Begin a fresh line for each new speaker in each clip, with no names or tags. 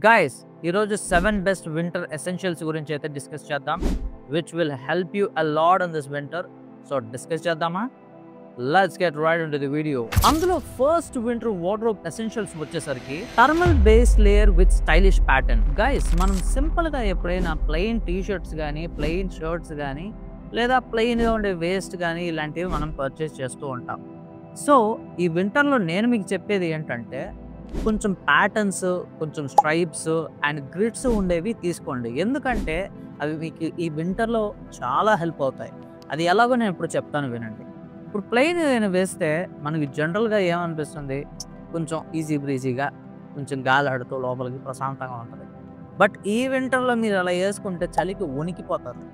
Guys, ఈరోజు 7 best winter essentials గురించి అయితే డిస్కస్ చేద్దాం which will help you a lot in this winter. So discuss చేద్దామా? Let's get right into the video. అందులో first winter wardrobe essentials వచ్చేసరికి thermal base layer with stylish pattern. Guys, మనం simple గా ఎప్పుడైనా plain T shirts గానీ plain shirts గానీ లేదా plain గా ఉండే వేస్ట్ గానీ ఇలాంటివి మనం పర్చేస్ చేస్తూ ఉంటాం. సో ఈ వింటర్లో నేను మీకు చెప్పేది ఏంటంటే కొంచెం ప్యాటర్న్స్, కొంచెం స్ట్రైప్స్ అండ్ గ్రిడ్స్ ఉండేవి తీసుకోండి. ఎందుకంటే అవి మీకు ఈ వింటర్లో చాలా హెల్ప్ అవుతాయి. అది ఎలాగో నేను ఇప్పుడు చెప్తాను వినండి. ఇప్పుడు ప్లెయిన్ ఏదైనా వేస్తే మనకి జనరల్గా ఏమనిపిస్తుంది, కొంచెం ఈజీ బ్రీజీగా కొంచెం గాలి ఆడుతూ లోపలికి ప్రశాంతంగా ఉంటుంది. బట్ ఈ వింటర్లో మీరు అలా వేసుకుంటే చలికి వణికిపోతారు.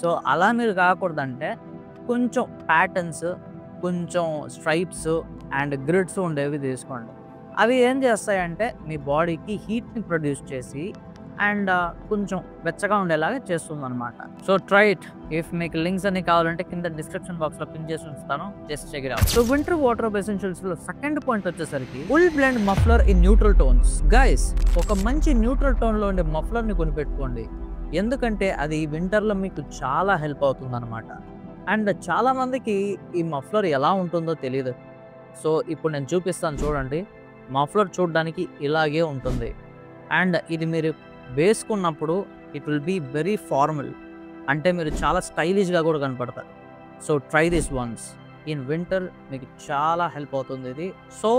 సో అలా మీరు కాకూడదంటే కొంచెం ప్యాటర్న్స్, కొంచెం స్ట్రైప్స్ అండ్ గ్రిడ్స్ ఉండేవి తీసుకోండి. అవి ఏం చేస్తాయంటే మీ బాడీకి హీట్ని ప్రొడ్యూస్ చేసి అండ్ కొంచెం వెచ్చగా ఉండేలాగా చేస్తుంది అనమాట. So try it. ఇఫ్ మీకు లింక్స్ అన్ని కావాలంటే కింద డిస్క్రిప్షన్ బాక్స్లో పిన్ చేసి ఉంచుతాను, just check it out. So winter wardrobe ఎసెన్షియల్స్లో సెకండ్ పాయింట్ వచ్చేసరికి full blend muffler in neutral tones. Guys, ఒక మంచి న్యూట్రల్ టోన్లో ఉండే మఫ్లర్ని కొనిపెట్టుకోండి. ఎందుకంటే అది వింటర్లో మీకు చాలా హెల్ప్ అవుతుంది అనమాట. అండ్ చాలా మందికి ఈ మఫ్లర్ ఎలా ఉంటుందో తెలియదు. సో ఇప్పుడు నేను చూపిస్తాను చూడండి. మఫ్లర్ చూడడానికి ఇలాగే ఉంటుంది అండ్ ఇది మీరు వేసుకున్నప్పుడు it will be very formal, అంటే మీరు చాలా స్టైలిష్గా కూడా కనపడతారు. So try this once in winter, మీకు చాలా హెల్ప్ అవుతుంది ఇది. So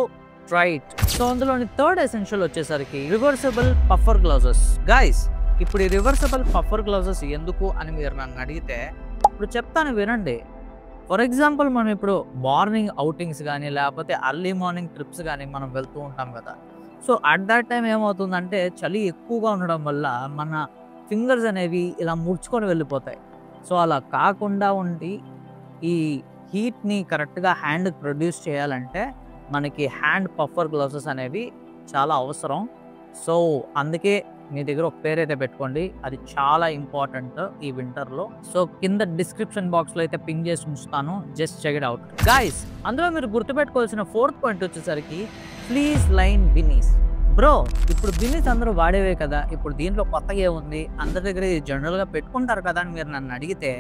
try it. సో అందులోని థర్డ్ ఎసెన్షియల్ వచ్చేసరికి రివర్సబుల్ పఫర్ గ్లౌజెస్. గైస్, ఇప్పుడు ఈ రివర్సబుల్ పఫర్ గ్లౌజెస్ ఎందుకు అని మీరు నన్ను అడిగితే ఇప్పుడు చెప్తాను వినండి. ఫర్ ఎగ్జాంపుల్ మనం ఇప్పుడు మార్నింగ్ అవుటింగ్స్ కానీ లేకపోతే అర్లీ మార్నింగ్ ట్రిప్స్ కానీ మనం వెళ్తూ ఉంటాం కదా. సో అట్ దట్ టైం ఏమవుతుందంటే చలి ఎక్కువగా ఉండడం వల్ల మన ఫింగర్స్ అనేవి ఇలా ముడుచుకొని వెళ్ళిపోతాయి. సో అలా కాకుండా ఉండి ఈ హీట్ని కరెక్ట్గా హ్యాండ్కి ప్రొడ్యూస్ చేయాలంటే మనకి హ్యాండ్ పఫర్ గ్లౌజెస్ అనేవి చాలా అవసరం. సో అందుకే మీ దగ్గర ఒక పేరు అయితే పెట్టుకోండి, అది చాలా ఇంపార్టెంట్ ఈ వింటర్లో. సో కింద డిస్క్రిప్షన్ బాక్స్లో అయితే పింగ్ చేసి ఉంచుతాను, just check it out. Guys, అందులో మీరు గుర్తుపెట్టుకోవాల్సిన ఫోర్త్ పాయింట్ వచ్చేసరికి ఫ్లీస్ లైన్ బిన్నీస్. బ్రో, ఇప్పుడు బిన్నీస్ అందరూ వాడేవే కదా, ఇప్పుడు దీంట్లో కొత్తగా ఏముంది, అందరి దగ్గర ఇది జనరల్గా పెట్టుకుంటారు కదా అని మీరు నన్ను అడిగితే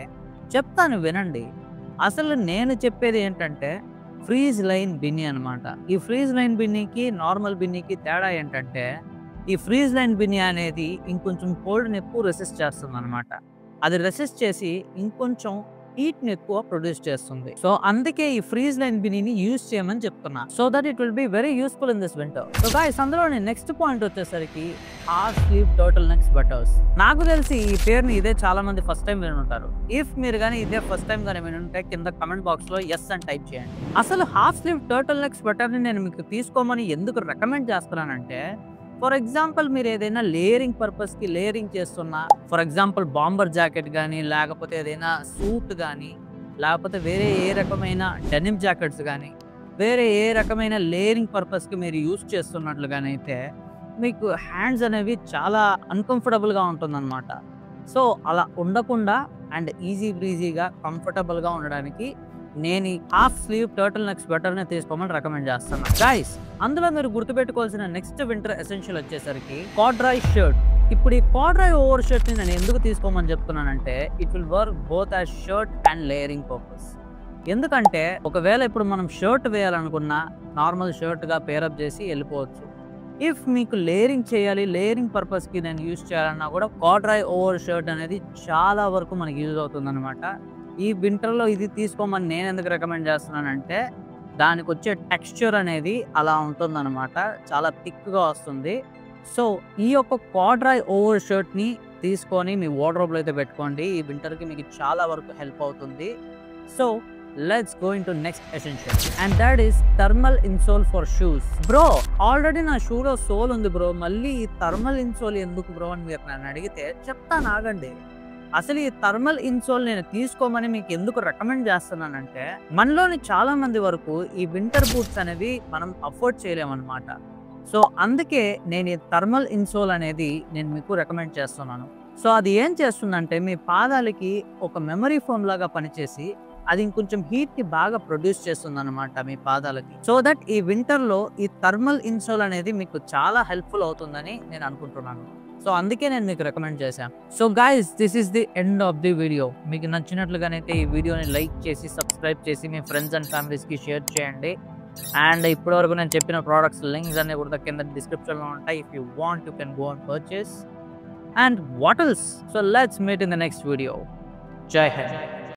చెప్తాను వినండి. అసలు నేను చెప్పేది ఏంటంటే ఫ్రీజ్ లైన్ బిన్నీ అనమాట. ఈ ఫ్రీజ్ లైన్ బిన్నీకి నార్మల్ బిన్నీకి తేడా ఏంటంటే ఈ ఫ్రీజ్ లైన్ బిన్నీ అనేది ఇంకొంచెం కోల్డ్ని ఎక్కువ రెసిస్ట్ చేస్తుంది అనమాట. అది రెసిస్ట్ చేసి ఇంకొంచెం హీట్ని ఎక్కువ ప్రొడ్యూస్ చేస్తుంది. సో అందుకే ఈ ఫ్రీజ్ లైన్ బిన్నీని యూజ్ చేయమని చెప్తున్నా, so that it will be very useful in this winter. So guys, అందులో నెక్స్ట్ పాయింట్ వచ్చేసరికి half slew turtle neck sweaters. నాకు తెలిసి ఈ పేరుని ఇదే చాలా మంది ఫస్ట్ టైం వినుంటారు. ఇఫ్ మీరు కానీ ఇదే ఫస్ట్ టైం కానీ వినుంటే కింద కమెంట్ బాక్స్ లో ఎస్ అని టైప్ చేయండి. అసలు half slew turtle neck sweater ని నేను మీకు తీసుకోమని ఎందుకు రికమెండ్ చేస్తున్నానంటే, ఫర్ ఎగ్జాంపుల్ మీరు ఏదైనా లేయరింగ్ పర్పస్కి లేయరింగ్ చేస్తున్నా, ఫర్ ఎగ్జాంపుల్ బాంబర్ జాకెట్ కానీ లేకపోతే ఏదైనా సూట్ కానీ లేకపోతే వేరే ఏ రకమైన డెనిమ్ జాకెట్స్ కానీ వేరే ఏ రకమైన లేయరింగ్ పర్పస్కి మీరు యూజ్ చేస్తున్నట్లుగానైతే మీకు హ్యాండ్స్ అనేవి చాలా అన్కంఫర్టబుల్గా ఉంటుందన్నమాట. సో అలా ఉండకుండా అండ్ ఈజీ బ్రీజీగా కంఫర్టబుల్గా ఉండడానికి నేను ఈ హాఫ్ స్లీవ్ టర్టిల్ నెక్ స్వెటర్ని తీసుకోమని రికమెండ్ చేస్తాను. గైస్, అందులో మీరు గుర్తుపెట్టుకోవాల్సిన నెక్స్ట్ వింటర్ ఎసెన్షియల్ వచ్చేసరికి కార్డ్రాయ్ షర్ట్. ఇప్పుడు ఈ కార్డ్రాయ్ ఓవర్ షర్ట్ని నేను ఎందుకు తీసుకోమని చెప్తున్నానంటే it will work both as shirt and layering purpose. ఎందుకంటే ఒకవేళ ఇప్పుడు మనం షర్ట్ వేయాలనుకున్నా నార్మల్ షర్ట్గా పేరప్ చేసి వెళ్ళిపోవచ్చు. ఇఫ్ మీకు లేయరింగ్ చేయాలి, లేయరింగ్ పర్పస్కి నేను యూజ్ చేయాలన్నా కూడా కార్డ్రాయ్ ఓవర్ షర్ట్ అనేది చాలా వరకు మనకి యూజ్ అవుతుంది అనమాట. ఈ వింటర్లో ఇది తీసుకోమని నేను ఎందుకు రికమెండ్ చేస్తున్నానంటే దానికి వచ్చే టెక్స్చర్ అనేది అలా ఉంటుందన్నమాట, చాలా థిక్గా వస్తుంది. సో ఈ యొక్క కార్డ్రాయ్ ఓవర్ షర్ట్ని తీసుకొని మీ వార్డ్రోబ్లో అయితే పెట్టుకోండి. ఈ వింటర్కి మీకు చాలా వరకు హెల్ప్ అవుతుంది. So let's go into next essential and that is thermal insole for shoes. Bro, already నా షూలో సోల్ ఉంది బ్రో, మళ్ళీ ఈ థర్మల్ ఇన్సోల్ ఎందుకు బ్రో అని మీరు నన్ను అడిగితే చెప్తాను ఆగండి. అసలు ఈ థర్మల్ ఇన్సోల్ నేను తీసుకోమని మీకు ఎందుకు రికమెండ్ చేస్తున్నానంటే మనలోని చాలా మంది వరకు ఈ వింటర్ బూట్స్ అనేవి మనం అఫోర్డ్ చేయలేమన్నమాట. సో అందుకే నేను ఈ థర్మల్ ఇన్సోల్ అనేది నేను మీకు రికమెండ్ చేస్తున్నాను. సో అది ఏం చేస్తుందంటే మీ పాదాలకి ఒక మెమరీ ఫోమ్ లాగా పనిచేసి అది ఇంకొంచెం హీట్ని బాగా ప్రొడ్యూస్ చేస్తుంది అనమాట మీ పాదాలకి. సో దట్ ఈ వింటర్లో ఈ థర్మల్ ఇన్సోల్ అనేది మీకు చాలా హెల్ప్ఫుల్ అవుతుందని నేను అనుకుంటున్నాను. సో అందుకే నేను మీకు రికమెండ్ చేశాను. So guys, this is the end of the video. మీకు నచ్చినట్లుగానైతే ఈ వీడియోని లైక్ చేసి సబ్స్క్రైబ్ చేసి మీ ఫ్రెండ్స్ అండ్ ఫ్యామిలీస్కి షేర్ చేయండి. అండ్ ఇప్పటివరకు నేను చెప్పిన ప్రోడక్ట్స్ లింక్స్ అన్ని కూడా కింద డిస్క్రిప్షన్లో ఉంటాయి. If you want you can go and purchase. And what else? So let's meet in the next video. Jai Hind.